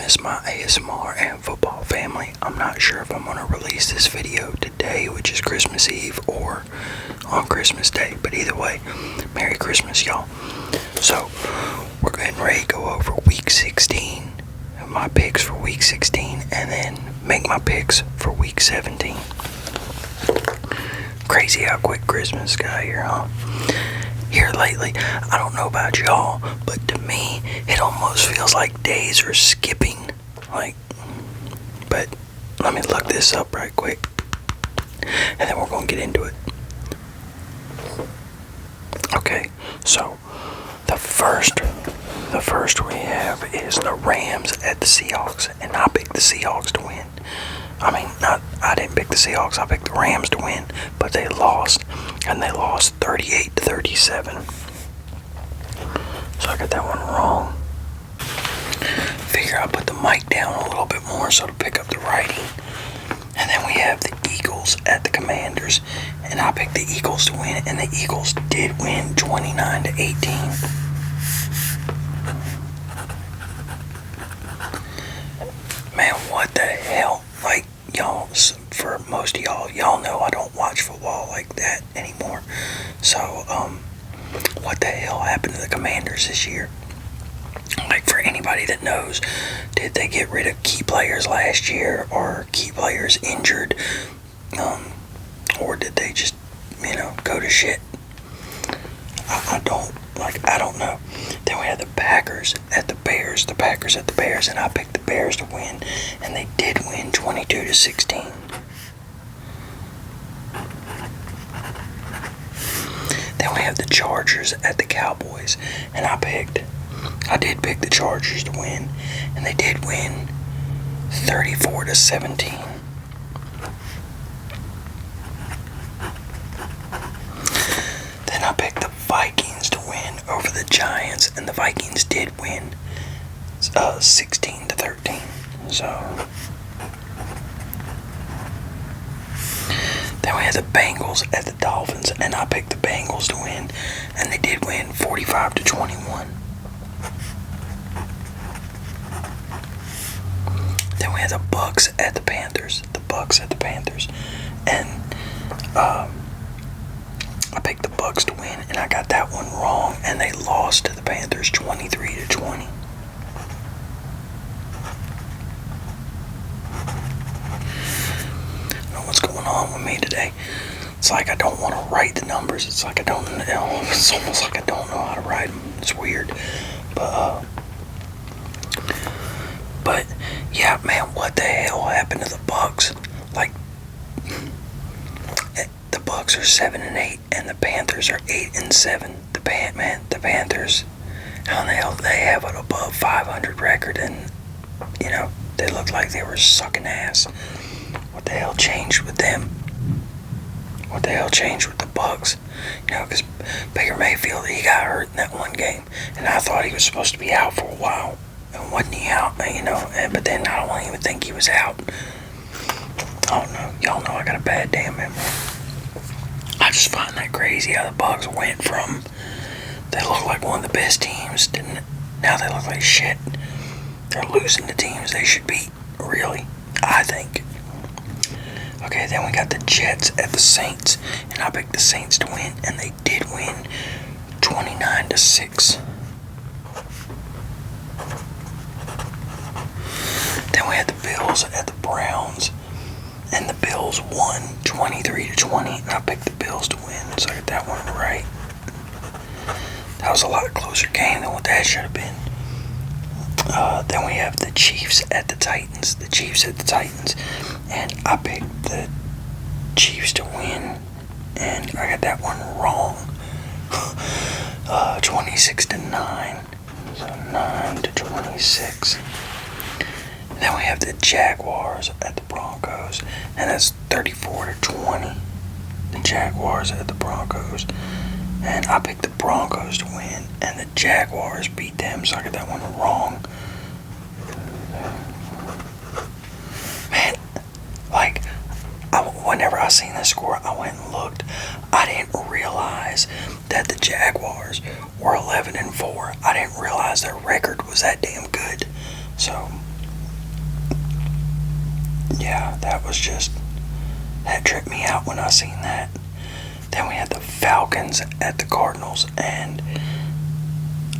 miss my ASMR and football family. I'm not sure if I'm going to release this video today, which is Christmas Eve, or on Christmas Day, but either way, Merry Christmas, y'all. So, we're getting ready to go over week 16, my picks for week 16, and then make my picks for week 17. Crazy how quick Christmas got here, huh? Here lately, I don't know about y'all, but to me, it almost feels like days are skipping. But let me look this up right quick, and then we're gonna get into it. Okay, so the first we have is the Rams at the Seahawks, and I picked the Seahawks to win. I didn't pick the Seahawks, I picked the Rams to win, but they lost, and they lost 38-37. So I got that one wrong. Figure I'll put the mic down a little bit more so to pick up the writing. And then we have the Eagles at the Commanders, and I picked the Eagles to win, and the Eagles did win 29-18. Man, what the hell? Y'all, for most of y'all know I don't watch football like that anymore. So, what the hell happened to the Commanders this year? For anybody that knows, did they get rid of key players last year, or key players injured, or did they just, go to shit? I don't know. Then we had the Packers at the Bears, and I picked the Bears to win, and they did win 22-16. Then we have the Chargers at the Cowboys, and I did pick the Chargers to win, and they did win 34-17. Then I picked the Vikings to win over the Giants, and the Vikings did win 16-13. So then we had the Bengals at the Dolphins, and I picked the Bengals to win, and they did win 45-21. Then we had the Bucks at the Panthers. And I picked the Bucks to win, and I got that one wrong, and they lost to the Panthers 23-20. I don't know what's going on with me today. It's like I don't want to write the numbers. It's almost like I don't know how to write them. It's weird. But yeah, man, what the hell happened to the Bucks? The Bucks are 7-8, and the Panthers are 8-7. The Panthers, how the hell they have an above 500 record, and they looked like they were sucking ass. What the hell changed with them? What the hell changed with the Bucks? Because Baker Mayfield, he got hurt in that one game, and I thought he was supposed to be out for a while. And wasn't he out, but then I don't even think he was out. I don't know. Y'all know I got a bad damn memory. I just find that crazy how the Bucks went from, they look like one of the best teams, didn't it? Now they look like shit. They're losing to teams they should beat, really, I think. Okay, then we got the Jets at the Saints, and I picked the Saints to win, and they did win 29-6. Then we had the Bills at the Browns, and the Bills won 23-20, and I picked the Bills to win, so I got that one right. That was a lot closer game than what that should have been. Then we have the Chiefs at the Titans, and I picked the Chiefs to win, and I got that one wrong. 26-9, so 9-26. Then we have the Jaguars at the Broncos, and that's 34-20. The Jaguars at the Broncos, and I picked the Broncos to win, and the Jaguars beat them, so I got that one wrong. Man, whenever I seen the score, I went and looked. I didn't realize that the Jaguars were 11-4. I didn't realize their record was that damn good. So yeah, that tripped me out when I seen that. Then we had the Falcons at the Cardinals, and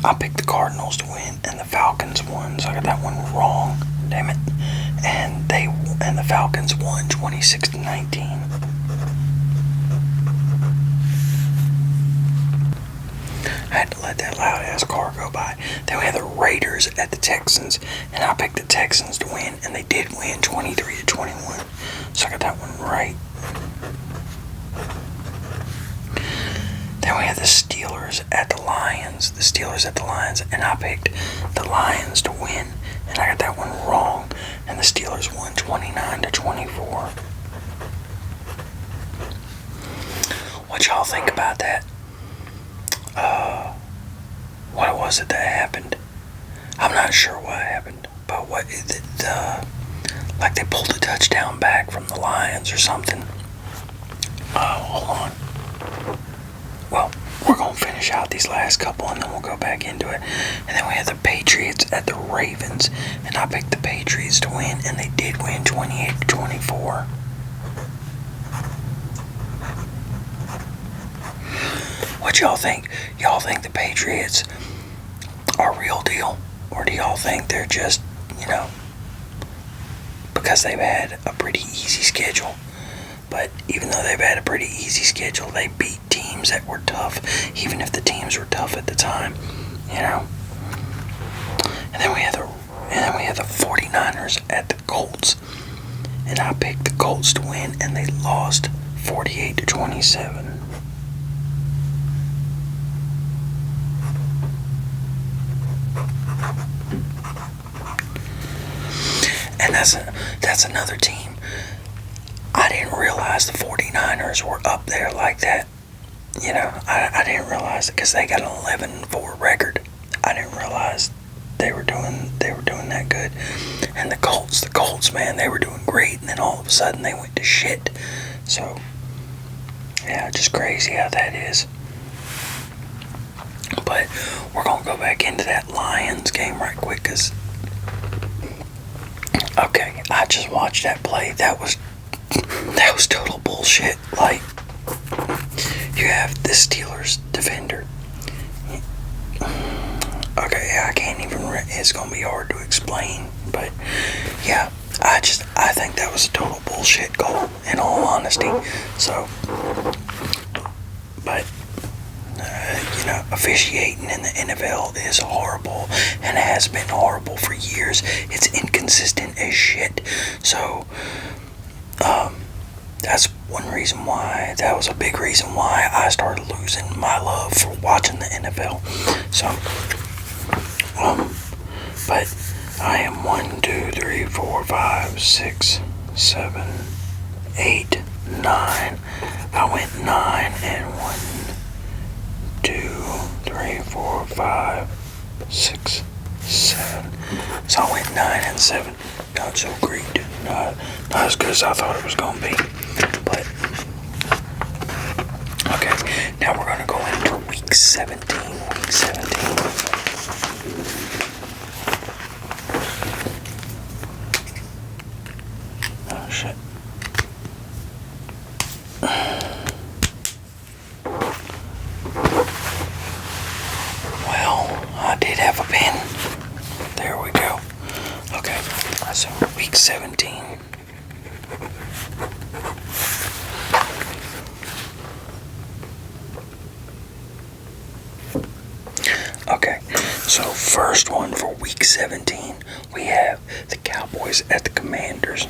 I picked the Cardinals to win, and the Falcons won, so I got that one wrong. Damn it. And the Falcons won 26-19. I had to let that loud ass car go by. Then we had the Raiders at the Texans, and I picked the Texans to win, and they did win 23-21. So I got that one right. Then we had the Steelers at the Lions. And I picked the Lions to win, and I got that one wrong. And the Steelers won 29-24. What y'all think about that? What was it that happened? I'm not sure what happened, but like they pulled a touchdown back from the Lions or something. Hold on. Well, we're gonna finish out these last couple and then we'll go back into it. And then we had the Patriots at the Ravens, and I picked the Patriots to win, and they did win 28-24. What y'all think? Y'all think the Patriots are real deal? Or do y'all think they're just, because they've had a pretty easy schedule? But even though they've had a pretty easy schedule, they beat teams that were tough, even if the teams were tough at the time, And then we had the 49ers at the Colts, and I picked the Colts to win, and they lost 48-27. And that's another team. I didn't realize the 49ers were up there like that. I didn't realize it because they got an 11-4 record. I didn't realize they were doing that good. And the Colts, man, they were doing great, and then all of a sudden they went to shit. So, yeah, just crazy how that is. But we're gonna go back into that Lions game right quick, cause okay, I just watched that play. That was total bullshit. Like, you have the Steelers defender. Okay, I can't even. It's gonna be hard to explain, but yeah, I think that was a total bullshit goal, in all honesty. So, but officiating in the NFL is horrible, and it has been horrible for years. It's inconsistent as shit. So, that's one reason why. That was a big reason why I started losing my love for watching the NFL. So, but I am 1, 2, 3, 4, 5, 6, 7, 8, 9. I went 9 and 1, 2, 3, 4, 5, 6, 7. So I went 9 and 7. Not so great. Not as good as I thought it was gonna be. But okay, now we're gonna go into week 17. Week 17. Oh shit. Well, I did have a pen. There we go. Okay, so week 17. Okay, so first one for week 17, we have the Cowboys at the Commanders.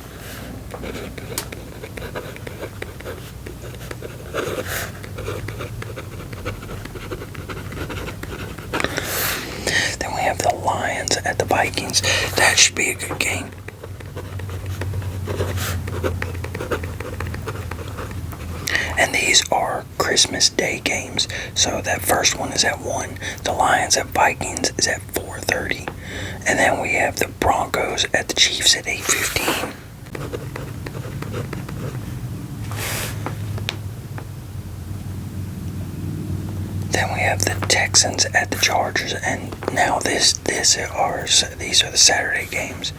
Then we have the Lions at the Vikings. That should be a good game. And these are Christmas Day games. So that first one is at 1. The Lions at Vikings is at 4:30. And then we have the Broncos at the Chiefs at 8:15. Then we have the Texans at the Chargers, and now these are the Saturday games.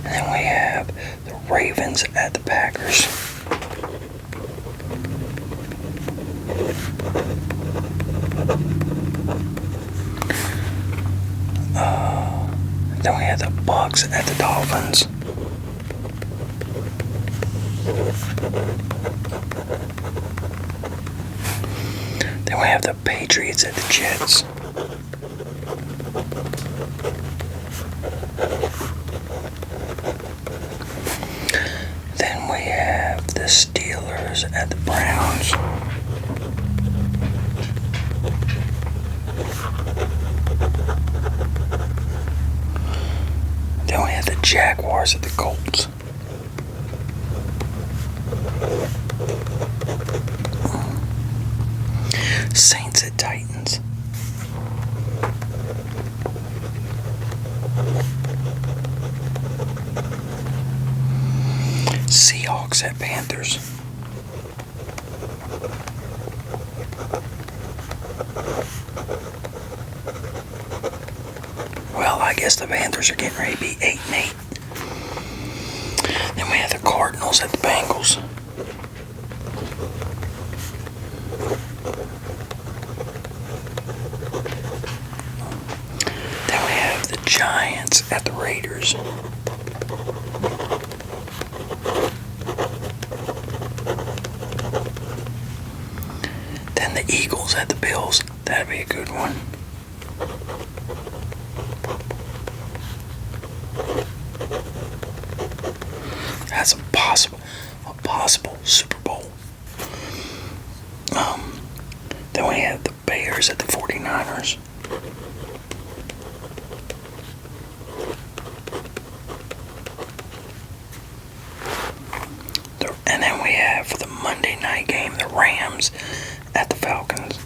And then we have the Ravens at the Packers. Then we have the Bucks at the Dolphins. Then we have the Patriots at the Jets. Then we have the Steelers at the Browns. Then we have the Jaguars at the Colts. Saints at Titans. Seahawks at Panthers. Well, I guess the Panthers are getting ready to be 8-8. Then we have the Cardinals at the Bengals. Then we have the Giants at the Raiders. Then the Eagles at the Bills. That'd be a good one. That's a possible Super Bowl. Then we have the Bears at the 49ers. And then we have the Monday night game, the Rams at the Falcons.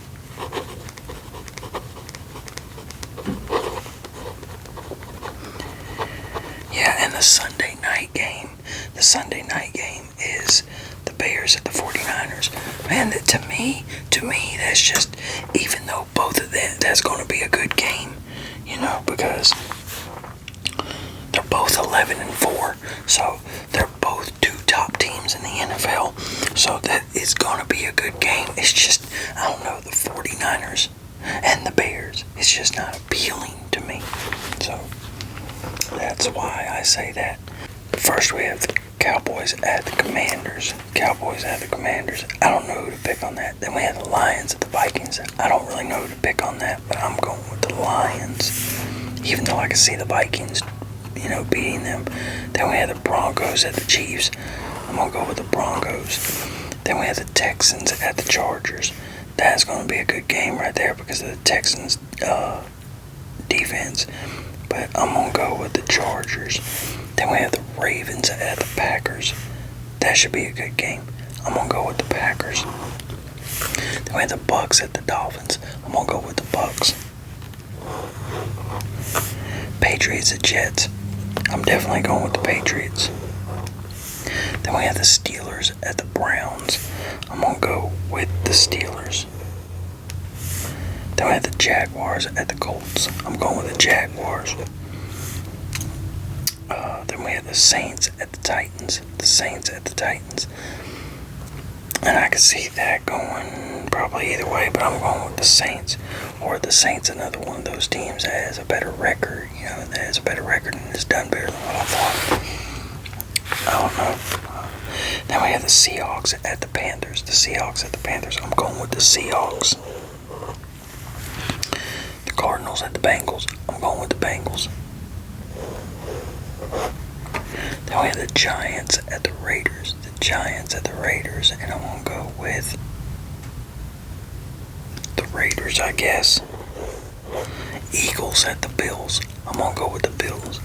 Yeah, and the Sunday night game. The Sunday night game is the Bears at the 49ers. Man, to me, that's just, even though both of them, that's going to be a good game, because they're both 11-4, so they're both two top teams in the NFL, so that it's going to be a good game. It's just, I don't know, the 49ers and the Bears, it's just not appealing to me, so that's why I say that. First we have the Cowboys at the Commanders. I don't know who to pick on that. Then we have the Lions at the Vikings. I don't really know who to pick on that, but I'm going with the Lions, even though I can see the Vikings, beating them. Then we have the Broncos at the Chiefs. I'm going to go with the Broncos. Then we have the Texans at the Chargers. That's going to be a good game right there because of the Texans' defense. But I'm going to go with the Chargers. Then we have the Ravens at the Packers. That should be a good game. I'm going to go with the Packers. Then we have the Bucks at the Dolphins. I'm going to go with the Bucks. Patriots at Jets. I'm definitely going with the Patriots. Then we have the Steelers at the Browns. I'm going to go with the Steelers. Then we have the Jaguars at the Colts. I'm going with the Jaguars. Then we have the Saints at the Titans. And I can see that going probably either way, but I'm going with the Saints. Or the Saints, another one of those teams that has a better record, that has a better record and has done better than what I thought. I don't know. Then we have the Seahawks at the Panthers. I'm going with the Seahawks. The Cardinals at the Bengals. I'm going with the Bengals. Then we have the Giants at the Raiders. And I'm going to go with the Raiders, I guess. Eagles at the Bills. I'm going to go with the Bills.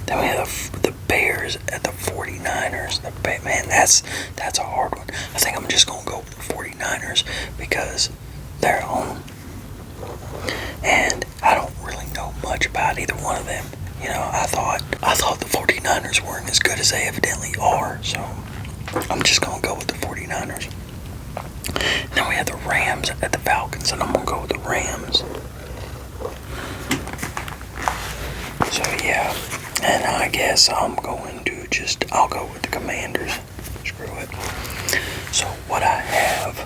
Then we have the Bears at the 49ers. Man, that's a hard one. I think I'm just going to go with the 49ers because they're home. And I don't really know much about either one of them. I thought the 49ers weren't as good as they evidently are, so I'm just going to go with the 49ers. Then we have the Rams at the Falcons, and I'm going to go with the Rams. So yeah, and I guess I'm going to I'll go with the Commanders. Screw it. So what I have,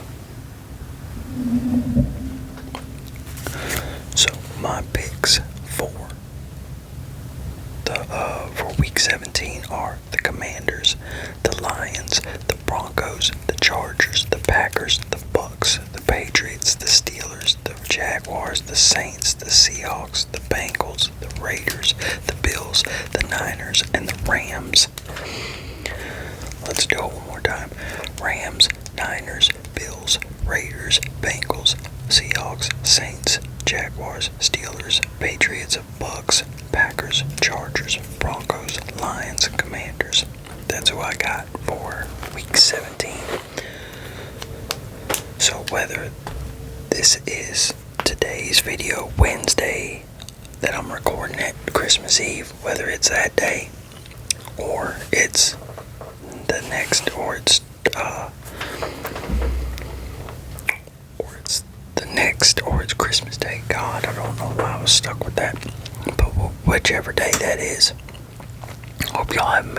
so my picks for week 17 are the Commanders, the Lions, the Broncos, the Chargers, the Packers, the Bucks, the Patriots, the Steelers, the Jaguars, the Saints, the Seahawks, the Bengals, the Raiders, the Bills, the Niners, and the Rams. Let's do it one more time. Rams, Niners, Bills, Raiders, Bengals, Seahawks, Saints, Jaguars, Steelers, Patriots, Bucks, Packers, Chargers, Broncos, Lions, Commanders. That's who I got for week 17. So whether this is today's video, Wednesday, that I'm recording it, Christmas Eve, whether it's that day, or it's the next, or it's Christmas Day. God, I don't know why I was stuck with that. But whichever day that is, hope y'all have a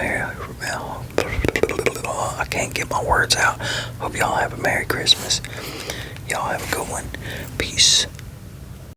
I can't get my words out. Hope y'all have a Merry Christmas. Y'all have a good one. Peace.